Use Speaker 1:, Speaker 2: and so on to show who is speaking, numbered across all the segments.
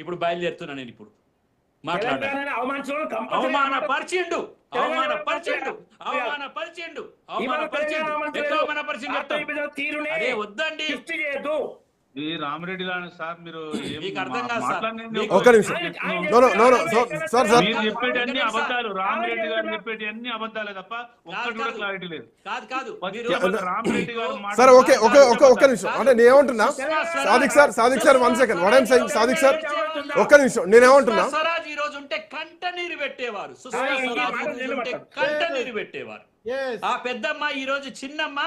Speaker 1: ఇప్పుడు బయలుదేరుతున్నా నేను ఇప్పుడు మాట్లాడాలి అవమానపరిచిండు అదే వద్దండి
Speaker 2: రామరెడ్డి గారు సార్ మీరు
Speaker 3: ఒక నిమిషం
Speaker 2: మీరు చెప్పేటి అన్ని అబద్ధాలు రామరెడ్డి గారు చెప్పేటి అన్ని అబద్ధాలే తప్ప ఒక్కటి కూడా క్లారిటీ లేదు.
Speaker 1: కాదు
Speaker 2: రామరెడ్డి గారు
Speaker 3: సార్ ఓకే ఒక్క నిమిషం అంటే నేనేమంటున్నా Sadiq sir 1 second what I'm saying Sadiq sir ఒక్క నిమిషం నేనేమంటున్నా
Speaker 1: స్వరాజ్ ఈ రోజు ఉంటే కంట నీరు పెట్టేవారు కంట నీరు పెట్టేవారు ఆ పెద్దమ్మ ఈ రోజు చిన్నమ్మ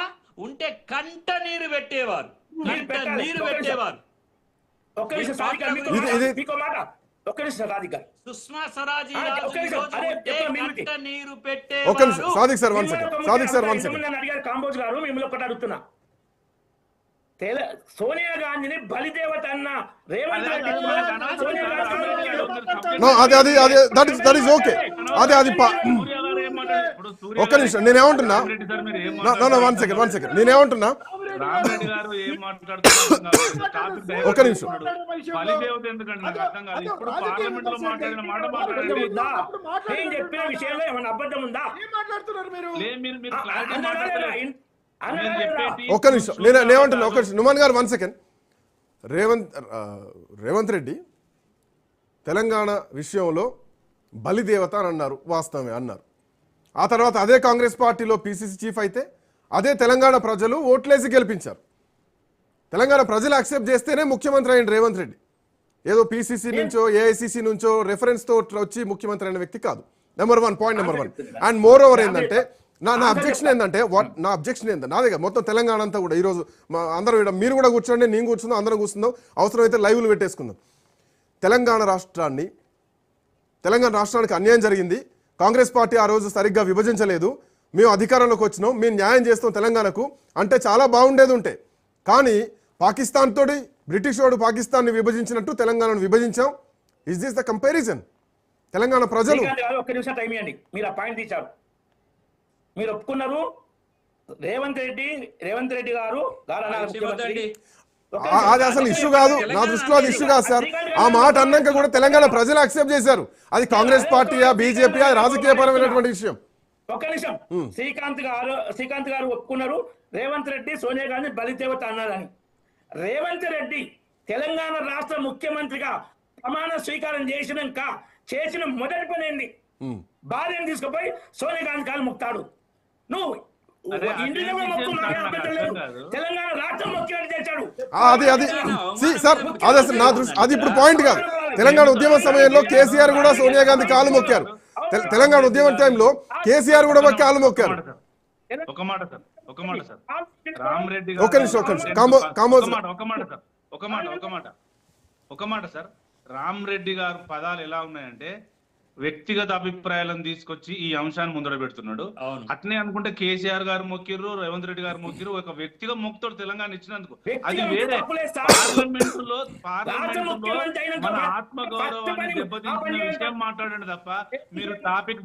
Speaker 1: ఉంటే కంట నీరు పెట్టేవారు నీరు పెట్టేవారు సుష్మా స్వరాజ్ నీరు పెట్టేవారు
Speaker 3: సాదిక్ సార్ 1 సెకండ్
Speaker 4: అడిగారు కాంబోజ్ గారు మిమ్మల్ని ఒకటి అడుగుతున్నా సోనియా గాంధీని బలిదేవత అన్న రేవంత్
Speaker 3: ఒక్క నిమిషం నేనేమంటున్నా నేనేమంటున్నా ఒక నిమిషం
Speaker 4: చెప్పిన విషయంలో ఏమైనా అబద్ధం ఉందా
Speaker 3: ఒక్క నిమిషం నేనేమంటున్నా ఒక నిమిషం నుమాన్ గారు 1 సెకండ్ రేవంత్ రెడ్డి తెలంగాణ విషయంలో బలిదేవత అని అన్నారు, వాస్తవమే అన్నారు. ఆ తర్వాత అదే కాంగ్రెస్ పార్టీలో పిసిసి చీఫ్ అయితే అదే తెలంగాణ ప్రజలు ఓట్లేసి గెలిపించారు. తెలంగాణ ప్రజలు యాక్సెప్ట్ చేస్తేనే ముఖ్యమంత్రి అయిన రేవంత్ రెడ్డి ఏదో పిసిసి నుంచో ఏఐసిసి నుంచో రెఫరెన్స్తో వచ్చి ముఖ్యమంత్రి అయిన వ్యక్తి కాదు. Point number 1 and more over ఏంటంటే నా అబ్జెక్షన్ ఏంటంటే నాదే మొత్తం తెలంగాణ అంతా కూడా ఈరోజు అందరూ మీరు కూడా కూర్చోండి, నేను కూర్చుందాం, అందరం కూర్చుందాం, అవసరమైతే లైవ్లు పెట్టేసుకుందాం. తెలంగాణ రాష్ట్రానికి అన్యాయం జరిగింది. కాంగ్రెస్ పార్టీ ఆ రోజు సరిగ్గా విభజించలేదు. మేము అధికారంలోకి వచ్చినాం, మేము న్యాయం చేస్తాం తెలంగాణకు అంటే చాలా బాగుండేది ఉంటే. కానీ పాకిస్తాన్ తోటి బ్రిటిష్ వాడు పాకిస్తాన్ని విభజించినట్టు తెలంగాణను విభజించాం. Is this the comparison? Telangana ప్రజలు
Speaker 4: ఒక్క నిమిషం టైం ఇవ్వండి. మీరు ఆ పాయింట్ తీశారు, మీరు ఒప్పుకున్నారు. రేవంత్ రెడ్డి గారు
Speaker 3: అది అసలు ఇష్యూ కాదు, నా దృష్టిలో అది ఇష్యూ కాదు సార్. ఆ మాట అన్నాక కూడా తెలంగాణ ప్రజలు యాక్సెప్ట్ చేశారు. అది కాంగ్రెస్ పార్టీయా బీజేపీయా రాజకీయపరమైనటువంటి విషయం.
Speaker 4: ఒక్క నిమిషం, శ్రీకాంత్ గారు ఒప్పుకున్నారు రేవంత్ రెడ్డి సోనియా గాంధీ బలిదేవత అన్నారని. రేవంత్ రెడ్డి తెలంగాణ రాష్ట్ర ముఖ్యమంత్రిగా ప్రమాణ స్వీకారం చేసిన మొదటి పని ఏంది? భార్యను తీసుకుపోయి సోనియా గాంధీ కాలు ముక్తాడు. నువ్వు తెలంగాణ రాష్ట్రం ముఖ్యమంత్రి చేశాడు.
Speaker 3: అది ఇప్పుడు పాయింట్ కాదు. తెలంగాణ ఉద్యమ సమయంలో కేసీఆర్ కూడా సోనియా గాంధీ కాలు మొక్కారు. తెలంగాణ ఉద్యమ టైంలో కేసీఆర్ కూడా కాలు మొక్కారు.
Speaker 2: ఒక మాట సార్, రామరెడ్డి గారు పదాలు ఎలా ఉన్నాయంటే వ్యక్తిగత అభిప్రాయాలను తీసుకొచ్చి ఈ అంశాన్ని ముందర పెడుతున్నాడు. అట్నే అనుకుంటే కేసీఆర్ గారు మొక్కిర్రు, రేవంత్ రెడ్డి గారు మొక్కిర్రు, ఒక వ్యక్తిగా మొక్కుతాడు తెలంగాణ ఇచ్చినందుకు. అది వేరే. పార్లమెంట్ లో మన ఆత్మగౌరవాన్ని దెబ్బతీసిన విషయం మాట్లాడండి తప్ప మీరు టాపిక్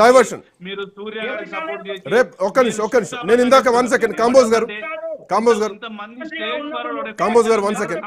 Speaker 3: డైవర్షన్.
Speaker 2: మీరు సూర్య గారికి సపోర్ట్ చేసి
Speaker 3: ఒక్క నిమిషం నేను ఇందాక 1 సెకండ్ కాంబోజ్ గారు 1 సెకండ్